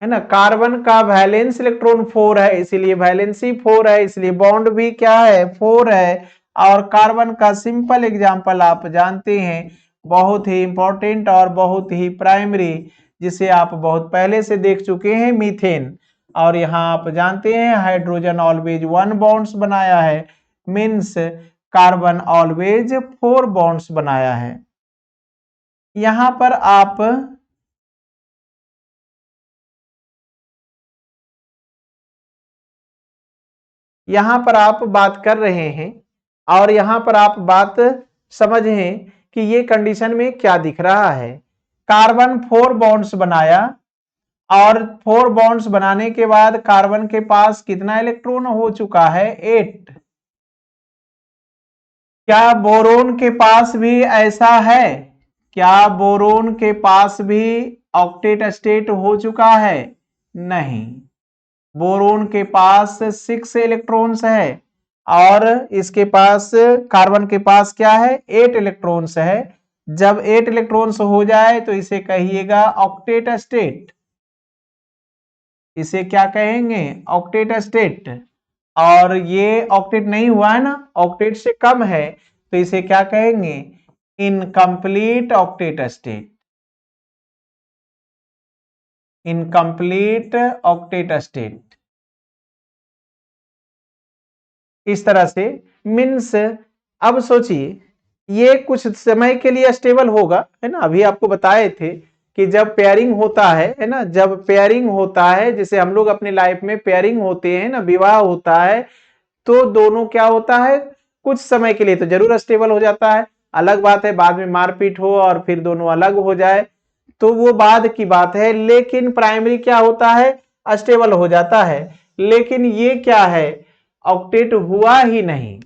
है ना कार्बन का वैलेंस इलेक्ट्रॉन 4 है इसीलिए वैलेंसी 4 है इसलिए बॉन्ड भी क्या है 4 है और कार्बन का सिंपल एग्जांपल आप जानते हैं बहुत ही इंपॉर्टेंट और बहुत ही प्राइमरी जिसे आप बहुत पहले से देख चुके हैं मीथेन और यहाँ आप जानते हैं हाइड्रोजन ऑलवेज 1 बॉन्ड्स बनाया है मीन्स कार्बन ऑलवेज 4 बॉन्ड्स बनाया है। यहां पर आप बात कर रहे हैं और यहां पर आप बात समझें कि ये कंडीशन में क्या दिख रहा है कार्बन 4 बॉन्ड्स बनाया और 4 बॉन्ड्स बनाने के बाद कार्बन के पास कितना इलेक्ट्रॉन हो चुका है 8। क्या बोरोन के पास भी ऐसा है क्या बोरोन के पास भी ऑक्टेट स्टेट हो चुका है नहीं बोरोन के पास 6 इलेक्ट्रॉन्स है और इसके पास कार्बन के पास क्या है 8 इलेक्ट्रॉन्स है। जब 8 इलेक्ट्रॉन्स हो जाए तो इसे कहिएगा ऑक्टेट स्टेट इसे क्या कहेंगे ऑक्टेट स्टेट और ये ऑक्टेट नहीं हुआ है ना ऑक्टेट से कम है तो इसे क्या कहेंगे incomplete octet state, incomplete octet state. इस तरह से मीन्स अब सोचिए ये कुछ समय के लिए स्टेबल होगा, है ना। अभी आपको बताए थे कि जब पेयरिंग होता है ना, जब पेयरिंग होता है, जैसे हम लोग अपने लाइफ में पेयरिंग होते हैं ना, विवाह होता है, तो दोनों क्या होता है, कुछ समय के लिए तो जरूर स्टेबल हो जाता है। अलग बात है बाद में मारपीट हो और फिर दोनों अलग हो जाए, तो वो बाद की बात है। लेकिन प्राइमरी क्या होता है, स्टेबल हो जाता है। लेकिन ये क्या है, ऑक्टेट हुआ ही नहीं,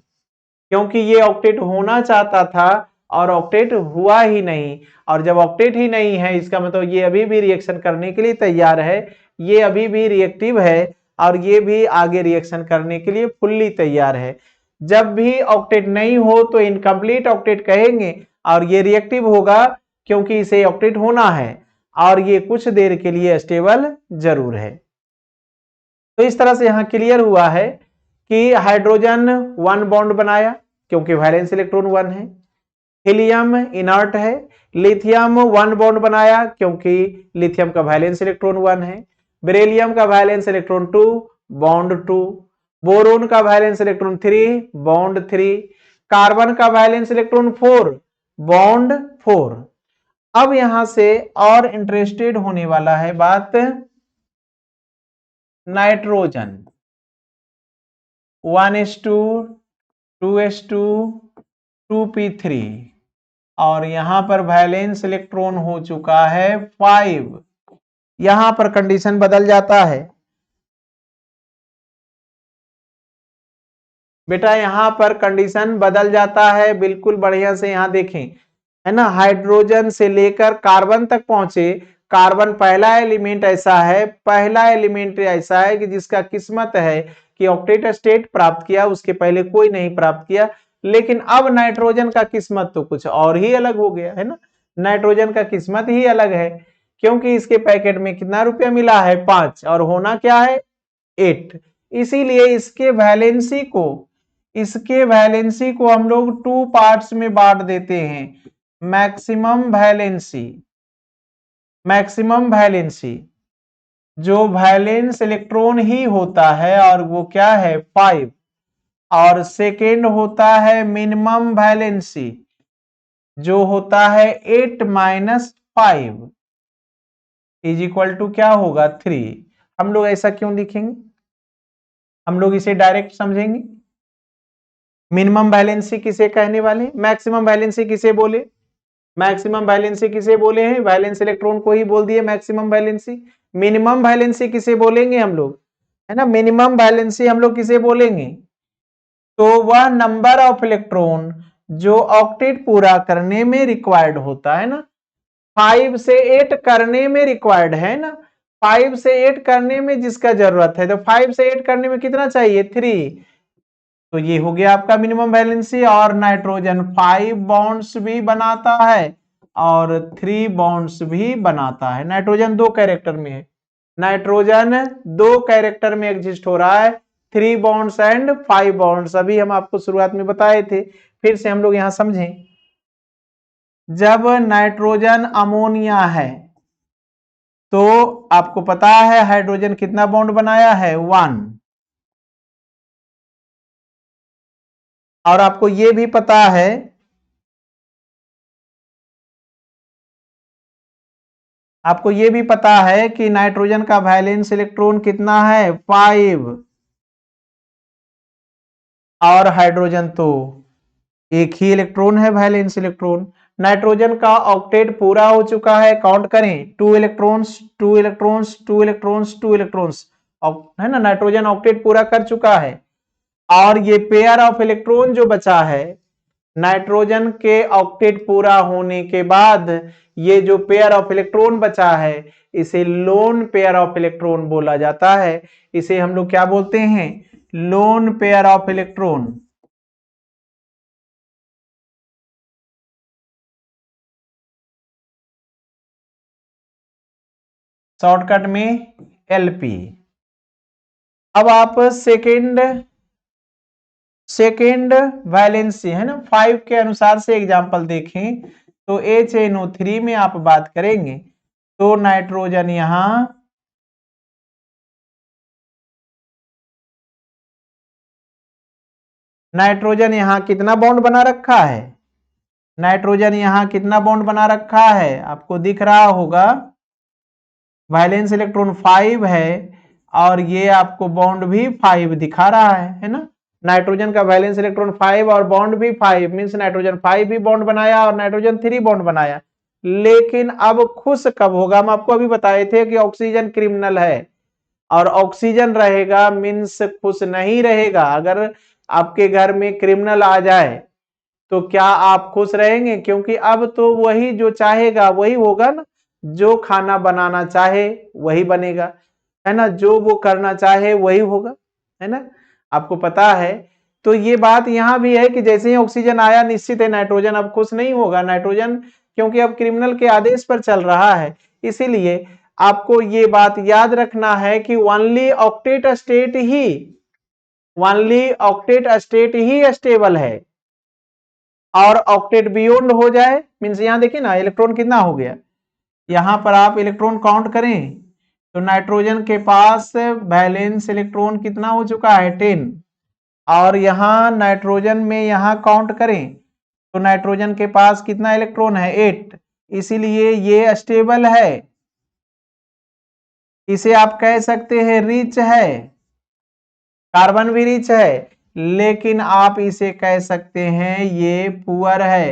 क्योंकि ये ऑक्टेट होना चाहता था और ऑक्टेट हुआ ही नहीं। और जब ऑक्टेट ही नहीं है, इसका मतलब ये अभी भी रिएक्शन करने के लिए तैयार है, ये अभी भी रिएक्टिव है और ये भी आगे रिएक्शन करने के लिए फुल्ली तैयार है। जब भी ऑक्टेट नहीं हो तो इनकम्प्लीट ऑक्टेट कहेंगे और ये रिएक्टिव होगा क्योंकि इसे ऑक्टेट होना है और ये कुछ देर के लिए स्टेबल जरूर है। तो इस तरह से यहां क्लियर हुआ है कि हाइड्रोजन वन बॉन्ड बनाया क्योंकि वैलेंस इलेक्ट्रॉन वन है, हीलियम इनर्ट है, लिथियम वन बॉन्ड बनाया क्योंकि लिथियम का वैलेंस इलेक्ट्रॉन वन है, बेरिलियम का valence electron two bond two, boron का valence electron three bond three, carbon का valence electron four bond four. अब यहां से और इंटरेस्टेड होने वाला है बात नाइट्रोजन, 1s2 2s2 2p3 और यहां पर वैलेंस इलेक्ट्रॉन हो चुका है 5। यहां पर कंडीशन बदल जाता है बेटा, यहां पर कंडीशन बदल जाता है। बिल्कुल बढ़िया से यहां देखें, है ना, हाइड्रोजन से लेकर कार्बन तक पहुंचे। कार्बन पहला एलिमेंट ऐसा है, पहला एलिमेंट ऐसा है कि जिसका किस्मत है कि ऑक्टेट स्टेट प्राप्त किया, उसके पहले कोई नहीं प्राप्त किया। लेकिन अब नाइट्रोजन का किस्मत तो कुछ और ही अलग हो गया है ना, नाइट्रोजन का किस्मत ही अलग है क्योंकि इसके पैकेट में कितना रुपया मिला है 5 और होना क्या है 8। इसीलिए इसके वैलेंसी को हम लोग टू पार्ट्स में बांट देते हैं। मैक्सिमम वैलेंसी जो वैलेंस इलेक्ट्रॉन ही होता है और वो क्या है 5, और सेकेंड होता है मिनिमम वैलेंसी जो होता है 8 - 5 इज इक्वल टू क्या होगा 3। हम लोग ऐसा क्यों लिखेंगे, हम लोग इसे डायरेक्ट समझेंगे। मिनिमम वैलेंसी किसे कहने वाले, मैक्सिमम वैलेंसी किसे बोले, मैक्सिमम वैलेंसी किसे बोले हैं, वैलेंस इलेक्ट्रॉन को ही बोल दिए मैक्सिमम वैलेंसी। मिनिमम वैलेंसी किसे बोलेंगे हम लोग, है ना, मिनिमम वैलेंसी हम लोग किसे बोलेंगे, तो वह नंबर ऑफ इलेक्ट्रॉन जो ऑक्टेट पूरा करने में रिक्वायर्ड होता है ना, 5 से 8 करने में रिक्वायर्ड है ना, 5 से 8 करने में जिसका जरूरत है, तो 5 से 8 करने में कितना चाहिए 3। तो ये हो गया आपका मिनिमम वैलेंसी। और नाइट्रोजन 5 बॉन्ड्स भी बनाता है और 3 बॉन्ड्स भी बनाता है। नाइट्रोजन दो कैरेक्टर में है, नाइट्रोजन दो कैरेक्टर में एग्जिस्ट हो रहा है, 3 बॉन्ड्स एंड 5 बॉन्ड्स। अभी हम आपको शुरुआत में बताए थे, फिर से हम लोग यहां समझें। जब नाइट्रोजन अमोनिया है तो आपको पता है हाइड्रोजन कितना बॉन्ड बनाया है 1, और आपको यह भी पता है कि नाइट्रोजन का वैलेंस इलेक्ट्रॉन कितना है 5, और हाइड्रोजन तो एक ही इलेक्ट्रॉन है वैलेंस इलेक्ट्रॉन। नाइट्रोजन का ऑक्टेट पूरा हो चुका है, काउंट करें 2 इलेक्ट्रॉन्स 2 इलेक्ट्रॉन्स 2 इलेक्ट्रॉन्स 2 इलेक्ट्रॉन्स, है ना, नाइट्रोजन ऑक्टेट पूरा कर चुका है। और ये पेयर ऑफ इलेक्ट्रॉन जो बचा है, नाइट्रोजन के ऑक्टेट पूरा होने के बाद ये जो पेयर ऑफ इलेक्ट्रॉन बचा है इसे लोन पेयर ऑफ इलेक्ट्रॉन बोला जाता है। इसे हम लोग क्या बोलते हैं, lone pair of electron, shortcut में एलपी। अब आप सेकेंड सेकेंड वैलेंसी है ना, 5 के अनुसार से एग्जाम्पल देखें तो HNO3 में आप बात करेंगे तो नाइट्रोजन यहां कितना बॉन्ड बना रखा है, नाइट्रोजन यहां कितना बॉन्ड बना रखा है, आपको दिख रहा होगा वैलेंस इलेक्ट्रॉन 5 है और ये आपको बॉन्ड भी 5 दिखा रहा है ना। नाइट्रोजन का वैलेंस इलेक्ट्रॉन 5 और बॉन्ड भी 5 मींस नाइट्रोजन 5 भी बॉन्ड बनाया और नाइट्रोजन 3 बॉन्ड बनाया। लेकिन अब खुश कब होगा, हम आपको अभी बताए थे कि ऑक्सीजन क्रिमिनल है और ऑक्सीजन रहेगा मींस खुश नहीं रहेगा। अगर आपके घर में क्रिमिनल आ जाए तो क्या आप खुश रहेंगे, क्योंकि अब तो वही जो चाहेगा वही होगा ना, जो खाना बनाना चाहे वही बनेगा, है ना, जो वो करना चाहे वही होगा, है ना, आपको पता है। तो ये बात यहां भी है कि जैसे ही ऑक्सीजन आया निश्चित है नाइट्रोजन अब खुश नहीं होगा, नाइट्रोजन क्योंकि अब क्रिमिनल के आदेश पर चल रहा है। इसीलिए आपको ये बात याद रखना है कि ओनली ऑक्टेट स्टेट ही स्टेबल है और ऑक्टेट बियॉन्ड हो जाए मींस यहां देखिए ना इलेक्ट्रॉन कितना हो गया, यहां पर आप इलेक्ट्रॉन काउंट करें तो नाइट्रोजन के पास वैलेंस इलेक्ट्रॉन कितना हो चुका है 10 और यहां नाइट्रोजन में यहां काउंट करें तो नाइट्रोजन के पास कितना इलेक्ट्रॉन है 8, इसीलिए ये स्टेबल है, इसे आप कह सकते हैं रिच है, कार्बन भी रिच है, लेकिन आप इसे कह सकते हैं ये पुअर है,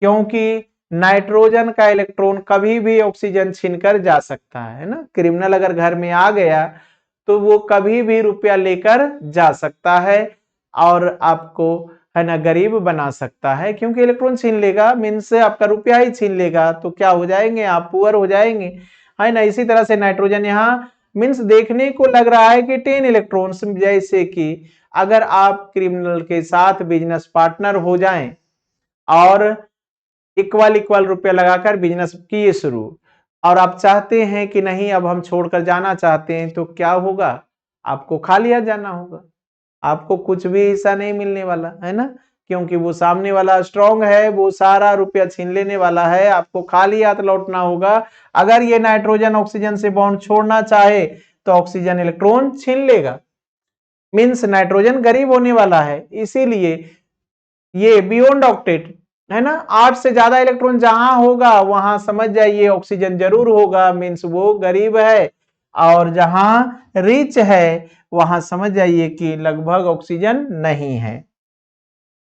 क्योंकि नाइट्रोजन का इलेक्ट्रॉन कभी भी ऑक्सीजन छीनकर जा सकता है ना। क्रिमिनल अगर घर में आ गया तो वो कभी भी रुपया लेकर जा सकता है और आपको है ना गरीब बना सकता है, क्योंकि इलेक्ट्रॉन छीन लेगा मीन्स आपका रुपया ही छीन लेगा तो क्या हो जाएंगे आप, पुअर हो जाएंगे, है ना। इसी तरह से नाइट्रोजन यहाँ मीन्स देखने को लग रहा है कि 10 इलेक्ट्रॉन्स, जैसे कि अगर आप क्रिमिनल के साथ बिजनेस पार्टनर हो जाएं और इक्वल रुपया लगाकर बिजनेस किए शुरू और आप चाहते हैं कि नहीं अब हम छोड़कर जाना चाहते हैं तो क्या होगा, आपको खा लिया जाना होगा, आपको कुछ भी हिस्सा नहीं मिलने वाला है ना, क्योंकि वो सामने वाला स्ट्रांग है, वो सारा रुपया छीन लेने वाला है, आपको खाली हाथ लौटना होगा। अगर ये नाइट्रोजन ऑक्सीजन से बॉन्ड छोड़ना चाहे तो ऑक्सीजन इलेक्ट्रॉन छीन लेगा, मीन्स नाइट्रोजन गरीब होने वाला है। इसीलिए ये बियॉन्ड ऑक्टेट है ना, 8 से ज्यादा इलेक्ट्रॉन जहां होगा वहां समझ जाइए ऑक्सीजन जरूर होगा, मीन्स वो गरीब है, और जहां रिच है वहां समझ जाइए कि लगभग ऑक्सीजन नहीं है।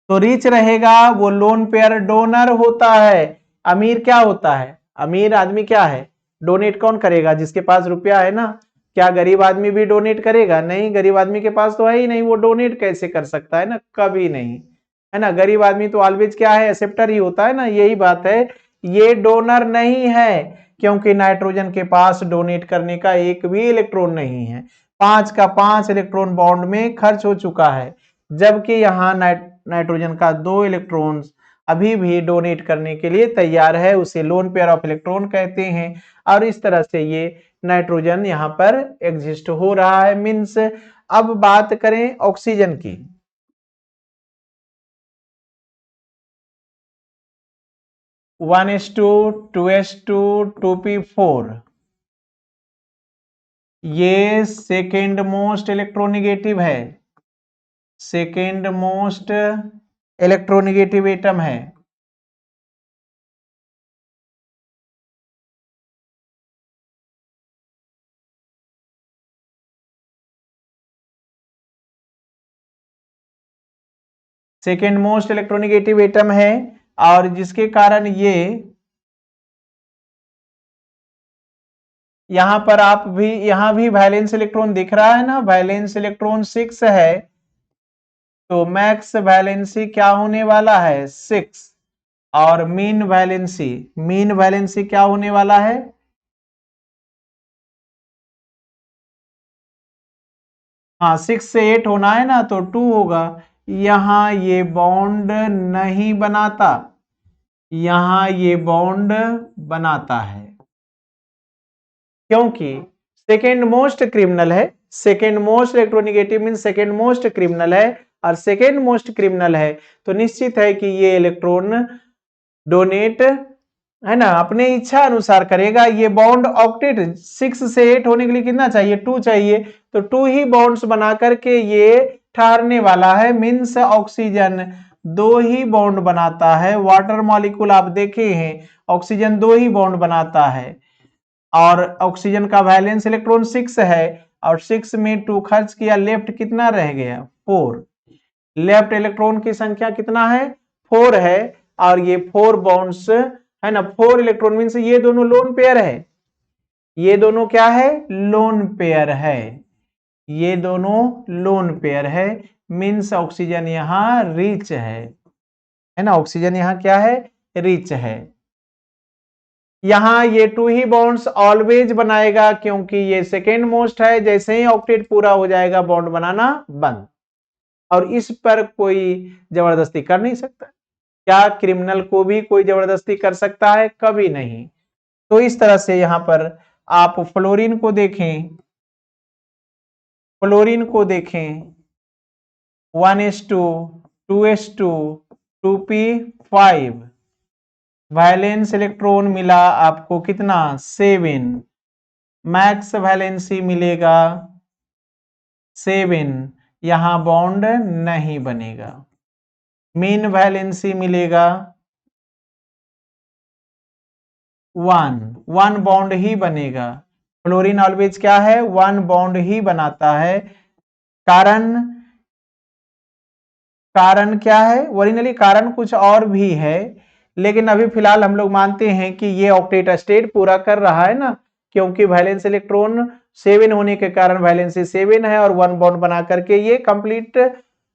तो रिच रहेगा वो लोन पेयर डोनर होता है, अमीर क्या होता है, अमीर आदमी क्या है, डोनेट कौन करेगा, जिसके पास रुपया है ना। क्या गरीब आदमी भी डोनेट करेगा, नहीं, गरीब आदमी के पास तो है ही नहीं, वो डोनेट कैसे कर सकता है ना, कभी नहीं, है ना। गरीब आदमी तो ऑलवेज क्या है, एक्सेप्टर ही होता है ना, यही बात है। ये डोनर नहीं है क्योंकि नाइट्रोजन के पास डोनेट करने का एक भी इलेक्ट्रॉन नहीं है, 5 का 5 इलेक्ट्रॉन बॉन्ड में खर्च हो चुका है, जबकि यहाँ नाइट्रोजन का 2 इलेक्ट्रॉन्स अभी भी डोनेट करने के लिए तैयार है, उसे लोन पेयर ऑफ इलेक्ट्रॉन कहते हैं। और इस तरह से ये नाइट्रोजन यहाँ पर एग्जिस्ट हो रहा है मीन्स। अब बात करें ऑक्सीजन की, 1s2 2s2 2p4 ये सेकेंड मोस्ट इलेक्ट्रोनिगेटिव है, सेकेंड मोस्ट इलेक्ट्रोनिगेटिव एटम है। सेकेंड मोस्ट इलेक्ट्रोनिगेटिव एटम है और जिसके कारण ये यहां पर आप भी यहां भी वैलेंस इलेक्ट्रॉन दिख रहा है ना, वैलेंस इलेक्ट्रॉन 6 है तो मैक्स वैलेंसी क्या होने वाला है 6 और मीन वैलेंसी क्या होने वाला है, हाँ 6 से 8 होना है ना तो 2 होगा। यहां ये बॉन्ड नहीं बनाता, यहां ये बॉन्ड बनाता है क्योंकि सेकेंड मोस्ट क्रिमिनल है, second most electronegative mean second most criminal है और सेकेंड मोस्ट क्रिमिनल है, तो निश्चित है कि ये इलेक्ट्रॉन डोनेट है ना अपने इच्छा अनुसार करेगा। ये बॉन्ड ऑक्टेट 6 से 8 होने के लिए कितना चाहिए, 2 चाहिए, तो 2 ही बॉन्ड्स बना करके ये ठहरने वाला है। मीन्स ऑक्सीजन 2 ही बॉन्ड बनाता है। वाटर मॉलिक्यूल आप देखे हैं, ऑक्सीजन 2 ही बॉन्ड बनाता है, और ऑक्सीजन का वैलेंस इलेक्ट्रॉन 6 है, और 6 में 2 खर्च किया, लेफ्ट कितना रह गया, 4। लेफ्ट इलेक्ट्रॉन की संख्या कितना है, 4 है, और ये 4 बॉन्ड्स है ना, 4 इलेक्ट्रॉन मीन्स ये दोनों लोन पेयर है। ये दोनों क्या है, लोन पेयर है। ये दोनों लोन पेयर है, मीन्स ऑक्सीजन यहां रिच है ना, ऑक्सीजन यहां क्या है, रिच है। यहां ये 2 ही बॉन्ड्स ऑलवेज बनाएगा, क्योंकि ये सेकेंड मोस्ट है। जैसे ही ऑक्टेट पूरा हो जाएगा बॉन्ड बनाना बंद, और इस पर कोई जबरदस्ती कर नहीं सकता। क्या क्रिमिनल को भी कोई जबरदस्ती कर सकता है, कभी नहीं। तो इस तरह से यहां पर आप फ्लोरीन को देखें, फ्लोरीन को देखें 1s2 2s2 2p5, valence electron मिला आपको कितना, 7, मैक्स वैलेंसी मिलेगा 7, यहां बॉन्ड नहीं बनेगा। मीन वैलेंसी मिलेगा 1 बॉन्ड ही बनेगा। फ्लोरीन ऑलवेज क्या है, 1 बॉन्ड ही बनाता है। कारण क्या है, ओरिजिनली कारण कुछ और भी है, लेकिन अभी फिलहाल हम लोग मानते हैं कि ये ऑक्टेट स्टेट पूरा कर रहा है ना, क्योंकि वैलेंस इलेक्ट्रॉन 7 होने के कारण वैलेंसी 7 है, और 1 बॉन्ड बना करके ये कंप्लीट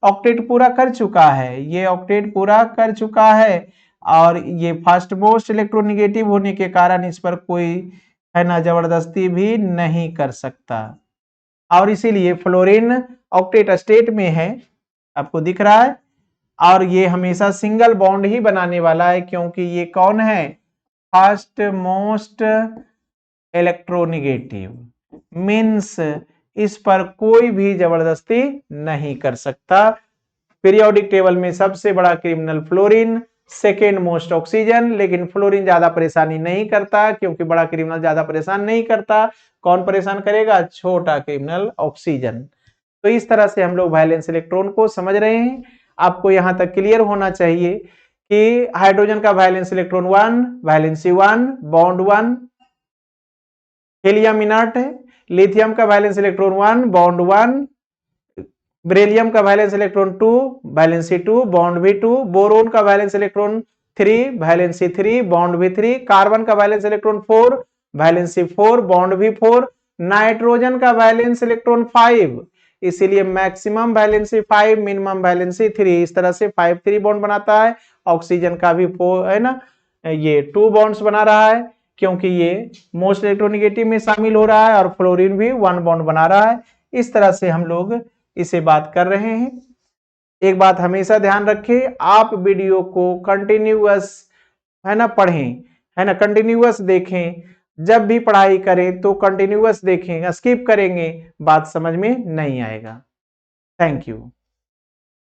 ऑक्टेट पूरा कर चुका है। ये ऑक्टेट पूरा कर चुका है, और ये फर्स्ट मोस्ट इलेक्ट्रोनिगेटिव होने के कारण इस पर कोई है ना जबरदस्ती भी नहीं कर सकता, और इसीलिए फ्लोरीन ऑक्टेट स्टेट में है, आपको दिख रहा है, और ये हमेशा सिंगल बॉन्ड ही बनाने वाला है, क्योंकि ये कौन है, फर्स्ट मोस्ट इलेक्ट्रोनिगेटिव। मीन्स इस पर कोई भी जबरदस्ती नहीं कर सकता। पीरियोडिक टेबल में सबसे बड़ा criminal fluorine, second most oxygen, लेकिन फ्लोरीन ज्यादा परेशानी नहीं करता, क्योंकि बड़ा क्रिमिनल ज्यादा परेशान नहीं करता। कौन परेशान करेगा, छोटा क्रिमिनल ऑक्सीजन। तो इस तरह से हम लोग वैलेंस इलेक्ट्रॉन को समझ रहे हैं। आपको यहां तक क्लियर होना चाहिए कि हाइड्रोजन का valence electron 1, valency 1, bond 1, helium inert है। लिथियम का वैलेंस इलेक्ट्रॉन 1, बॉन्ड 1, बेरिलियम का वैलेंस इलेक्ट्रॉन 2, वैलेंसी 2, बॉन्ड भी 2, बोरोन का वैलेंस इलेक्ट्रॉन 3, वैलेंसी 3, बॉन्ड भी 3, कार्बन का वैलेंस इलेक्ट्रॉन 4, वैलेंसी 4, बॉन्ड भी 4, नाइट्रोजन का वैलेंस इलेक्ट्रॉन 5, इसीलिए मैक्सिमम वैलेंसी 5, मिनिमम वैलेंसी 3, इस तरह से 5-3 बॉन्ड बनाता है। ऑक्सीजन का भी 4 है ना, ये 2 बॉन्ड्स बना रहा है, क्योंकि ये मोस्ट इलेक्ट्रोनिगेटिव में शामिल हो रहा है, और फ्लोरीन भी 1 बॉन्ड बना रहा है। इस तरह से हम लोग इसे बात कर रहे हैं। एक बात हमेशा ध्यान रखें, आप वीडियो को कंटिन्यूअस है ना पढ़ें, है ना, कंटिन्यूअस देखें। जब भी पढ़ाई करें तो कंटिन्यूअस देखें, स्किप करेंगे बात समझ में नहीं आएगा। Thank you.